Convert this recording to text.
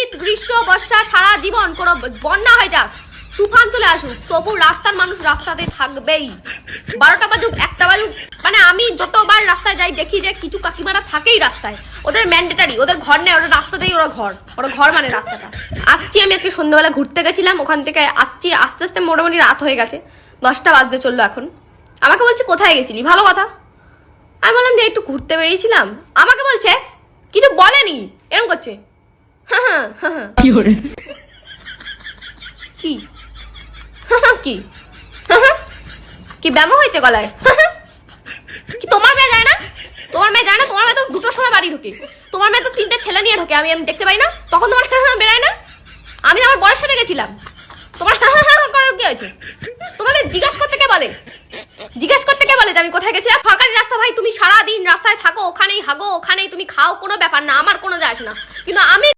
শীত গ্রীষ্ম বর্ষা সারা জীবন কোনো বন্যা হয়ে যাক, তুফান চলে আসুক, তবু রাস্তার মানুষ রাস্তাতে থাকবেই। 12টা বাজুক 1টা বাজুক, মানে আমি যতবার রাস্তায় যাই দেখি যে কিছু কাকিমারা থাকেই রাস্তায়, ওদের ম্যান্ডেটারি, ওদের ঘর নেই, ওদের রাস্তাতেই ওরা ঘর মানে রাস্তাটা। আসছি আমি আজকে সন্ধ্যাবেলা ঘুরতে গেছিলাম, ওখান থেকে আসছি আস্তে আস্তে মোটামুটি রাত হয়ে গেছে, 10টা বাজতে চললো এখন। আমাকে বলছে কোথায় গেছিলি, ভালো কথা। আমি বললাম যে একটু ঘুরতে বেরিয়েছিলাম। আমাকে বলছে, কিছু বলেনি, এরকম করছে কি কি কি কি ব্যামো হয়েছে গলায়? কি তোমার মেয়ে যায় না? তোমার মেয়ে যায় না? তোমার মেয়ে তো 2টোর সময় বাড়ি ঢোকে, তোমার মেয়ে তো 3টে ছেলে নিয়ে ঢোকে, আমি দেখতে পাই না? তখন তোমার বেড়ায় না? আমি আমার বরের সাথে গেছিলাম, তোমার করার কি হয়েছে? তোমাকে জিজ্ঞাসা করতে কে বলে? যে আমি কোথায় গেছিলাম? ফাঁকারি রাস্তা ভাই, তুমি সারাদিন রাস্তায় থাকো, ওখানেই হাগো, ওখানেই তুমি খাও, কোনো ব্যাপার না, আমার কোনো যায় আসে না। কিন্তু আমি